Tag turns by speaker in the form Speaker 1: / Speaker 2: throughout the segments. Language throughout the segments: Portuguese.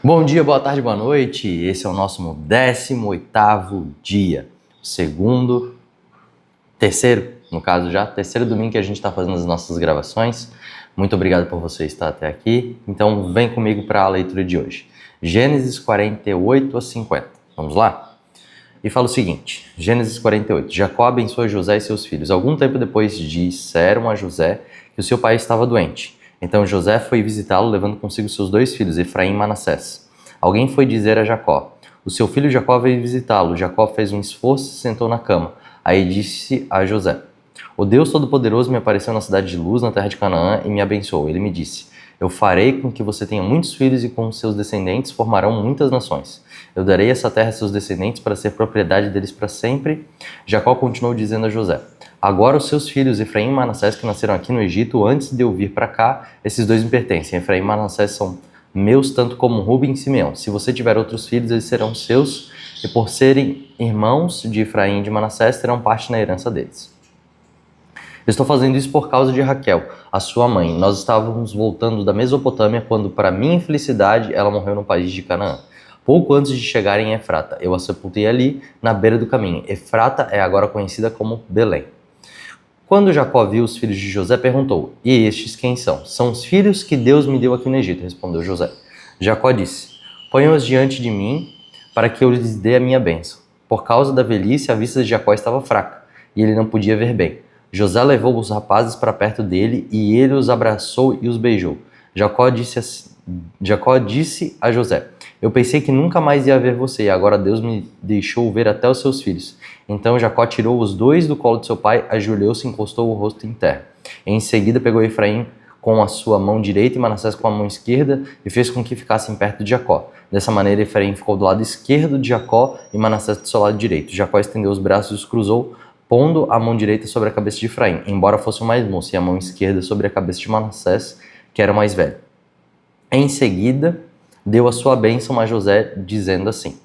Speaker 1: Bom dia, boa tarde, boa noite. Esse é o nosso 18º dia. Terceiro domingo que a gente está fazendo as nossas gravações. Muito obrigado por você estar até aqui. Então vem comigo para a leitura de hoje. Gênesis 48 a 50. Vamos lá? E fala o seguinte, Gênesis 48. Jacó abençoa José e seus filhos. Algum tempo depois disseram a José que o seu pai estava doente. Então José foi visitá-lo, levando consigo seus 2 filhos, Efraim e Manassés. Alguém foi dizer a Jacó: o seu filho Jacó veio visitá-lo. Jacó fez um esforço e se sentou na cama. Aí disse a José: o Deus Todo-Poderoso me apareceu na cidade de Luz, na terra de Canaã, e me abençoou. Ele me disse: eu farei com que você tenha muitos filhos e com seus descendentes formarão muitas nações. Eu darei essa terra a seus descendentes para ser propriedade deles para sempre. Jacó continuou dizendo a José: agora os seus filhos, Efraim e Manassés, que nasceram aqui no Egito, antes de eu vir para cá, esses 2 me pertencem. Efraim e Manassés são meus, tanto como Ruben e Simeão. Se você tiver outros filhos, eles serão seus, e por serem irmãos de Efraim e de Manassés, terão parte na herança deles. Estou fazendo isso por causa de Raquel, a sua mãe. Nós estávamos voltando da Mesopotâmia quando, para minha infelicidade, ela morreu no país de Canaã. Pouco antes de chegar em Efrata, eu a sepultei ali, na beira do caminho. Efrata é agora conhecida como Belém. Quando Jacó viu os filhos de José, perguntou: e estes quem são? São os filhos que Deus me deu aqui no Egito, respondeu José. Jacó disse: ponham-os diante de mim, para que eu lhes dê a minha bênção. Por causa da velhice, a vista de Jacó estava fraca, e ele não podia ver bem. José levou os rapazes para perto dele, e ele os abraçou e os beijou. Jacó disse a José: eu pensei que nunca mais ia ver você, e agora Deus me deixou ver até os seus filhos. Então Jacó tirou os 2 do colo de seu pai, ajoelhou-se e encostou o rosto em terra. Em seguida pegou Efraim com a sua mão direita e Manassés com a mão esquerda e fez com que ficassem perto de Jacó. Dessa maneira Efraim ficou do lado esquerdo de Jacó e Manassés do seu lado direito. Jacó estendeu os braços e os cruzou, pondo a mão direita sobre a cabeça de Efraim, embora fosse o mais moço, e a mão esquerda sobre a cabeça de Manassés, que era o mais velho. Em seguida, deu a sua bênção a José, dizendo assim: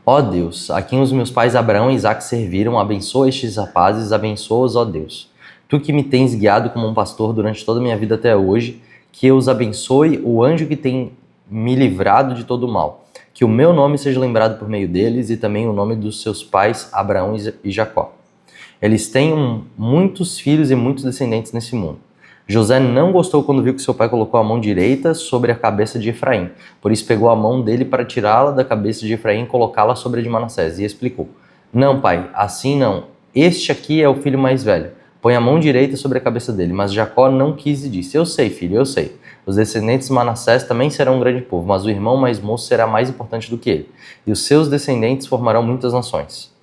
Speaker 1: ó Deus, a quem os meus pais Abraão e Isaque serviram, abençoa estes rapazes, abençoa-os, ó Deus. Tu que me tens guiado como um pastor durante toda a minha vida até hoje, que eu os abençoe, o anjo que tem me livrado de todo o mal. Que o meu nome seja lembrado por meio deles e também o nome dos seus pais Abraão e Jacó. Eles tenham muitos filhos e muitos descendentes nesse mundo. José não gostou quando viu que seu pai colocou a mão direita sobre a cabeça de Efraim. Por isso pegou a mão dele para tirá-la da cabeça de Efraim e colocá-la sobre a de Manassés. E explicou: não, pai, assim não. Este aqui é o filho mais velho. Põe a mão direita sobre a cabeça dele. Mas Jacó não quis e disse: eu sei, filho, eu sei. Os descendentes de Manassés também serão um grande povo, mas o irmão mais moço será mais importante do que ele. E os seus descendentes formarão muitas nações.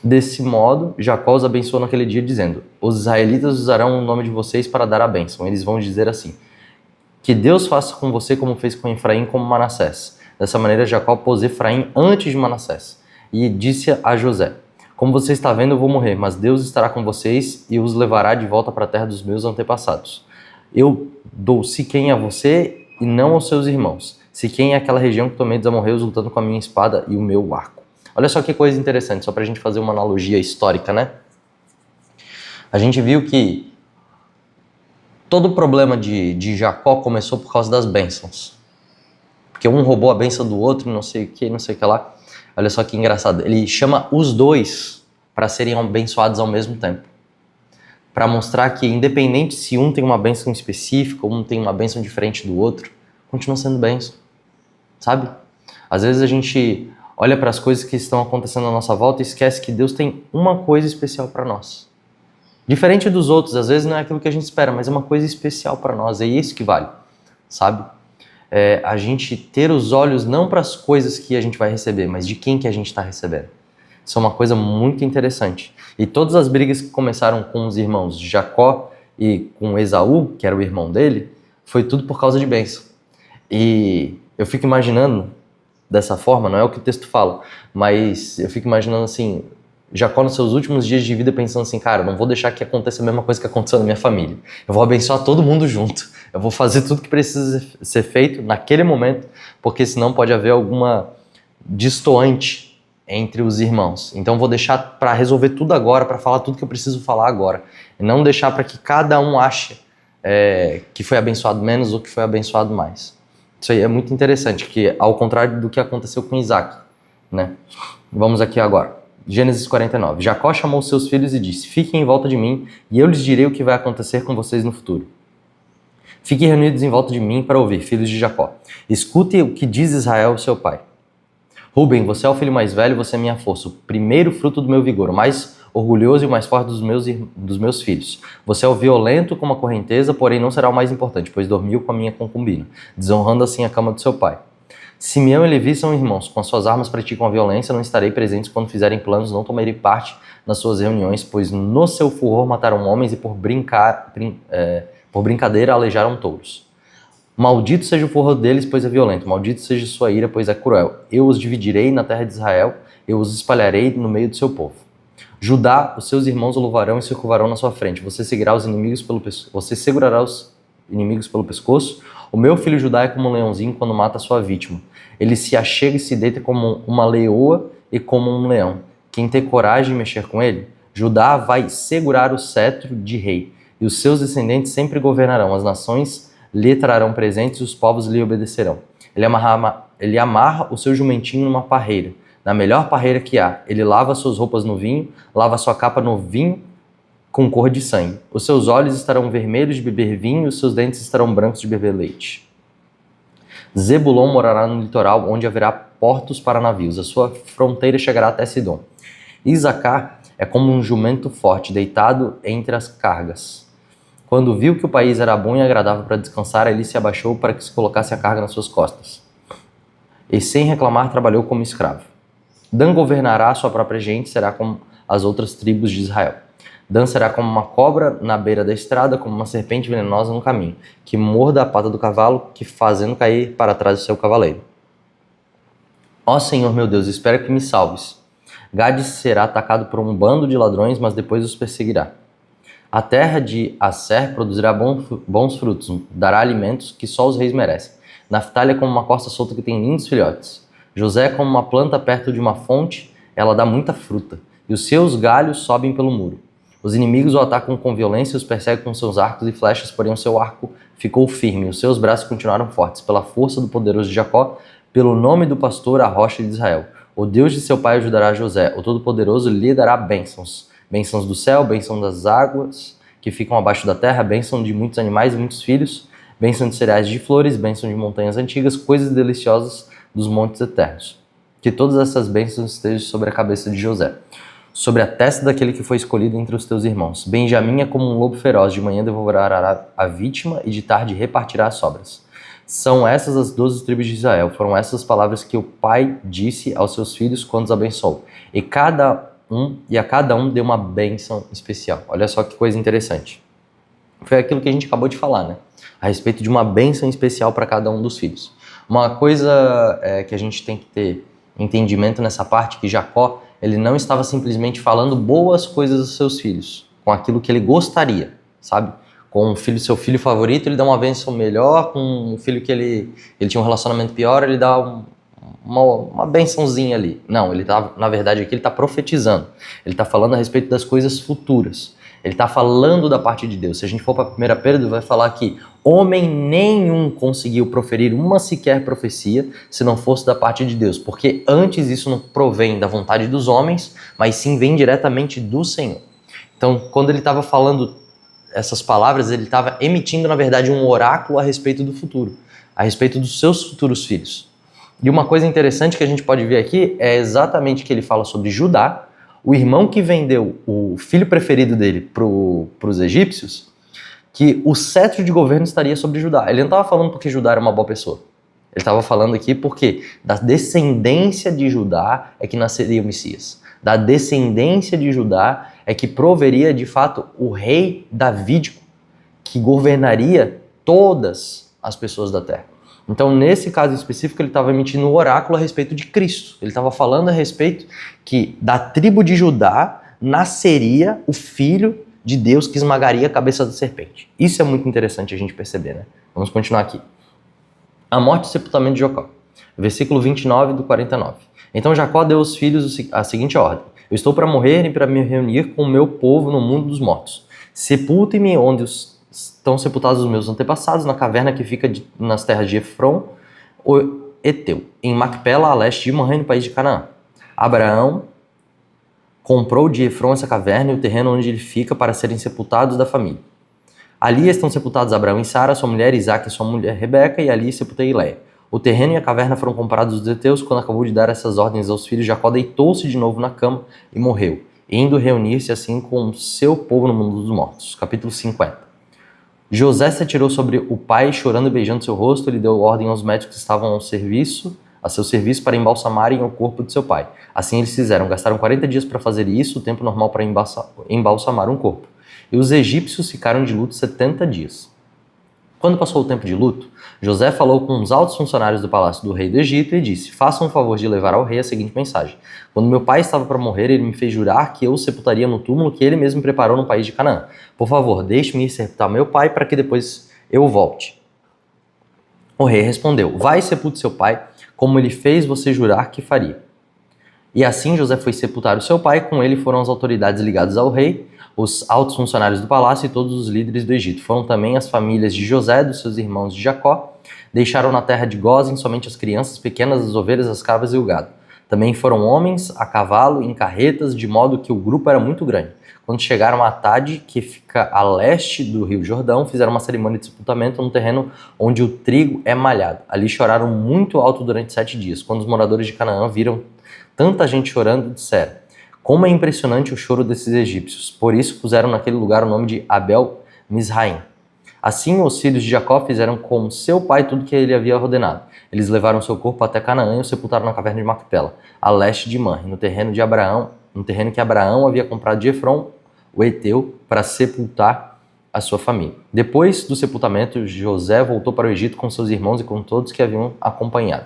Speaker 1: Desse modo, Jacó os abençoou naquele dia, dizendo: os israelitas usarão o nome de vocês para dar a bênção. Eles vão dizer assim: que Deus faça com você como fez com Efraim e com Manassés. Dessa maneira, Jacó pôs Efraim antes de Manassés e disse a José: como você está vendo, eu vou morrer, mas Deus estará com vocês e os levará de volta para a terra dos meus antepassados. Eu dou Siquém a você e não aos seus irmãos. Siquém é aquela região que tomei dos amorreus lutando com a minha espada e o meu arco. Olha só que coisa interessante, só para a gente fazer uma analogia histórica, né? A gente viu que todo o problema de Jacó começou por causa das bênçãos. Porque um roubou a bênção do outro, não sei o que lá. Olha só que engraçado, ele chama os 2 para serem abençoados ao mesmo tempo. Para mostrar que independente se um tem uma bênção específica, um tem uma bênção diferente do outro, continua sendo bênção, sabe? Às vezes a gente olha para as coisas que estão acontecendo à nossa volta e esquece que Deus tem uma coisa especial para nós. Diferente dos outros, às vezes não é aquilo que a gente espera, mas é uma coisa especial para nós, é isso que vale, sabe? A gente ter os olhos não para as coisas que a gente vai receber, mas de quem que a gente está recebendo. Isso é uma coisa muito interessante. E todas as brigas que começaram com os irmãos Jacó e com Esaú, que era o irmão dele, foi tudo por causa de bênção. E eu fico imaginando dessa forma, não é o que o texto fala, mas eu fico imaginando assim, Jacó nos seus últimos dias de vida pensando assim, cara, não vou deixar que aconteça a mesma coisa que aconteceu na minha família. Eu vou abençoar todo mundo junto. Eu vou fazer tudo que precisa ser feito naquele momento, porque senão pode haver alguma distoante entre os irmãos. Então vou deixar para resolver tudo agora, para falar tudo que eu preciso falar agora. E não deixar para que cada um ache que foi abençoado menos ou que foi abençoado mais. Isso aí é muito interessante, que ao contrário do que aconteceu com Isaac, né? Vamos aqui agora. Gênesis 49. Jacó chamou seus filhos e disse: fiquem em volta de mim e eu lhes direi o que vai acontecer com vocês no futuro. Fiquem reunidos em volta de mim para ouvir, filhos de Jacó. Escutem o que diz Israel, seu pai. Rubem, você é o filho mais velho, você é minha força, o primeiro fruto do meu vigor, o mais orgulhoso e o mais forte dos meus filhos. Você é o violento como a correnteza, porém não será o mais importante, pois dormiu com a minha concubina, desonrando assim a cama do seu pai. Simeão e Levi são irmãos, com as suas armas praticam a violência, não estarei presente quando fizerem planos, não tomarei parte nas suas reuniões, pois no seu furor mataram homens e por brincadeira aleijaram touros. Maldito seja o furor deles, pois é violento, maldito seja sua ira, pois é cruel. Eu os dividirei na terra de Israel, eu os espalharei no meio do seu povo. Judá, os seus irmãos o louvarão e se curvarão na sua frente. Você segurará os inimigos pelo pescoço. O meu filho Judá é como um leãozinho quando mata a sua vítima. Ele se achega e se deita como uma leoa e como um leão. Quem tem coragem de mexer com ele? Judá vai segurar o cetro de rei, e os seus descendentes sempre governarão. As nações lhe trarão presentes e os povos lhe obedecerão. Ele amarra o seu jumentinho numa parreira, na melhor parreira que há. Ele lava suas roupas no vinho, lava sua capa no vinho com cor de sangue. Os seus olhos estarão vermelhos de beber vinho, os seus dentes estarão brancos de beber leite. Zebulon morará no litoral, onde haverá portos para navios. A sua fronteira chegará até Sidom. Isacar é como um jumento forte, deitado entre as cargas. Quando viu que o país era bom e agradável para descansar, ele se abaixou para que se colocasse a carga nas suas costas. E sem reclamar trabalhou como escravo. Dan governará a sua própria gente, será como as outras tribos de Israel. Dan será como uma cobra na beira da estrada, como uma serpente venenosa no caminho, que morda a pata do cavalo, que fazendo cair para trás o seu cavaleiro. Ó Senhor meu Deus, espero que me salves. Gade será atacado por um bando de ladrões, mas depois os perseguirá. A terra de Asser produzirá bons frutos, dará alimentos que só os reis merecem. Naftali é como uma corça solta que tem lindos filhotes. José é como uma planta perto de uma fonte, ela dá muita fruta, e os seus galhos sobem pelo muro. Os inimigos o atacam com violência e os perseguem com seus arcos e flechas, porém o seu arco ficou firme, os seus braços continuaram fortes, pela força do poderoso de Jacó, pelo nome do pastor, a rocha de Israel. O Deus de seu pai ajudará José, o Todo-Poderoso lhe dará bênçãos. Bênçãos do céu, bênção das águas que ficam abaixo da terra, bênção de muitos animais e muitos filhos, bênção de cereais de flores, bênção de montanhas antigas, coisas deliciosas dos montes eternos. Que todas essas bênçãos estejam sobre a cabeça de José, sobre a testa daquele que foi escolhido entre os teus irmãos. Benjamim é como um lobo feroz, de manhã devorará a vítima e de tarde repartirá as sobras. São essas as 12 tribos de Israel, foram essas as palavras que o pai disse aos seus filhos quando os abençoou. E a cada um deu uma bênção especial. Olha só que coisa interessante. Foi aquilo que a gente acabou de falar, né? A respeito de uma bênção especial para cada um dos filhos. Uma coisa que a gente tem que ter entendimento nessa parte, que Jacó, ele não estava simplesmente falando boas coisas dos seus filhos, com aquilo que ele gostaria, sabe? Com o filho, seu filho favorito, ele dá uma bênção melhor, com o filho que ele tinha um relacionamento pior, ele dá uma bençãozinha ali. Não, na verdade aqui ele está profetizando. Ele está falando a respeito das coisas futuras. Ele está falando da parte de Deus. Se a gente for para 1 Pedro, vai falar que homem nenhum conseguiu proferir uma sequer profecia se não fosse da parte de Deus. Porque antes isso não provém da vontade dos homens, mas sim vem diretamente do Senhor. Então, quando ele estava falando essas palavras, ele estava emitindo, na verdade, um oráculo a respeito do futuro, a respeito dos seus futuros filhos. E uma coisa interessante que a gente pode ver aqui é exatamente que ele fala sobre Judá, o irmão que vendeu o filho preferido dele para os egípcios, que o cetro de governo estaria sobre Judá. Ele não estava falando porque Judá era uma boa pessoa. Ele estava falando aqui porque da descendência de Judá é que nasceria o Messias. Da descendência de Judá é que proveria de fato o rei davídico, que governaria todas as pessoas da terra. Então, nesse caso específico, ele estava emitindo um oráculo a respeito de Cristo. Ele estava falando a respeito que da tribo de Judá nasceria o filho de Deus que esmagaria a cabeça da serpente. Isso é muito interessante a gente perceber, né? Vamos continuar aqui. A morte e sepultamento de Jacó. Versículo 29 do 49. Então Jacó deu aos filhos a seguinte ordem: Eu estou para morrer e para me reunir com o meu povo no mundo dos mortos. Sepultem-me onde estão sepultados os meus antepassados na caverna que fica nas terras de Efron, o Eteu, em Macpela, a leste de Manré, no país de Canaã. Abraão comprou de Efron essa caverna e o terreno onde ele fica para serem sepultados da família. Ali estão sepultados Abraão e Sara, sua mulher, Isaque e sua mulher Rebeca, e ali sepultei Leia. O terreno e a caverna foram comprados dos heteus. Quando acabou de dar essas ordens aos filhos, Jacó deitou-se de novo na cama e morreu, indo reunir-se assim com o seu povo no mundo dos mortos. Capítulo 50. José se atirou sobre o pai, chorando e beijando seu rosto. Ele deu ordem aos médicos que estavam a seu serviço para embalsamarem o corpo de seu pai. Assim eles fizeram. Gastaram 40 dias para fazer isso, o tempo normal para embalsamar um corpo. E os egípcios ficaram de luto 70 dias. Quando passou o tempo de luto, José falou com os altos funcionários do palácio do rei do Egito e disse: façam o favor de levar ao rei a seguinte mensagem. Quando meu pai estava para morrer, ele me fez jurar que eu o sepultaria no túmulo que ele mesmo preparou no país de Canaã. Por favor, deixe-me ir sepultar meu pai para que depois eu volte. O rei respondeu: vai e sepulte seu pai, como ele fez você jurar que faria. E assim José foi sepultar o seu pai, com ele foram as autoridades ligadas ao rei, os altos funcionários do palácio e todos os líderes do Egito. Foram também as famílias de José, dos seus irmãos de Jacó. Deixaram na terra de Gósen somente as crianças pequenas, as ovelhas, as cabras e o gado. Também foram homens a cavalo, em carretas, de modo que o grupo era muito grande. Quando chegaram a Atade, que fica a leste do rio Jordão, fizeram uma cerimônia de sepultamento no terreno onde o trigo é malhado. Ali choraram muito alto durante 7 dias. Quando os moradores de Canaã viram tanta gente chorando, disseram: como é impressionante o choro desses egípcios. Por isso puseram naquele lugar o nome de Abel-Misraim. Assim os filhos de Jacó fizeram com seu pai tudo que ele havia ordenado. Eles levaram seu corpo até Canaã e o sepultaram na caverna de Macpela, a leste de Manré, no terreno que Abraão havia comprado de Efron, o Eteu, para sepultar a sua família. Depois do sepultamento, José voltou para o Egito com seus irmãos e com todos que haviam acompanhado.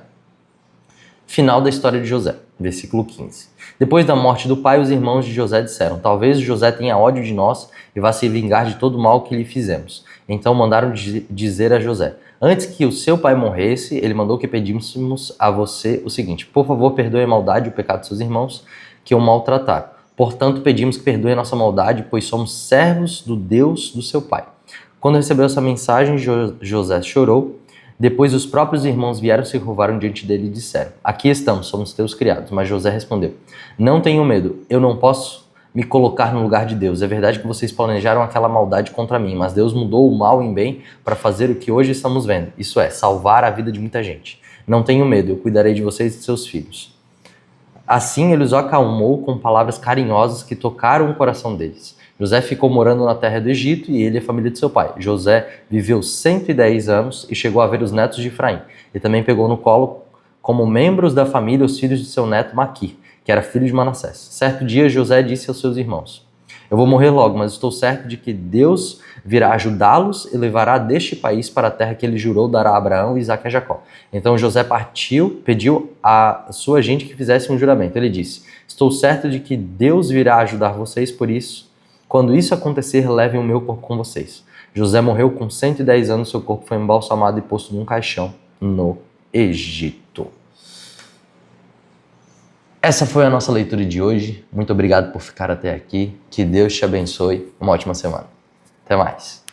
Speaker 1: Final da história de José, versículo 15. Depois da morte do pai, os irmãos de José disseram: talvez José tenha ódio de nós e vá se vingar de todo o mal que lhe fizemos. Então mandaram dizer a José: antes que o seu pai morresse, ele mandou que pedíssemos a você o seguinte: por favor, perdoe a maldade e o pecado de seus irmãos que o maltrataram. Portanto, pedimos que perdoe a nossa maldade, pois somos servos do Deus do seu pai. Quando recebeu essa mensagem, José chorou. Depois os próprios irmãos vieram, se curvaram diante dele e disseram: aqui estamos, somos teus criados. Mas José respondeu: não tenham medo, eu não posso me colocar no lugar de Deus. É verdade que vocês planejaram aquela maldade contra mim, mas Deus mudou o mal em bem para fazer o que hoje estamos vendo, isso é, salvar a vida de muita gente. Não tenham medo, eu cuidarei de vocês e de seus filhos. Assim ele os acalmou com palavras carinhosas que tocaram o coração deles. José ficou morando na terra do Egito e ele e a família de seu pai. José viveu 110 anos e chegou a ver os netos de Efraim. E também pegou no colo, como membros da família, os filhos de seu neto Maquir, que era filho de Manassés. Certo dia, José disse aos seus irmãos: eu vou morrer logo, mas estou certo de que Deus virá ajudá-los e levará deste país para a terra que ele jurou dar a Abraão, Isaque e a Jacó. Então José pediu à sua gente que fizesse um juramento. Ele disse: estou certo de que Deus virá ajudar vocês, por isso, quando isso acontecer, levem o meu corpo com vocês. José morreu com 110 anos, seu corpo foi embalsamado e posto num caixão no Egito. Essa foi a nossa leitura de hoje. Muito obrigado por ficar até aqui. Que Deus te abençoe. Uma ótima semana. Até mais.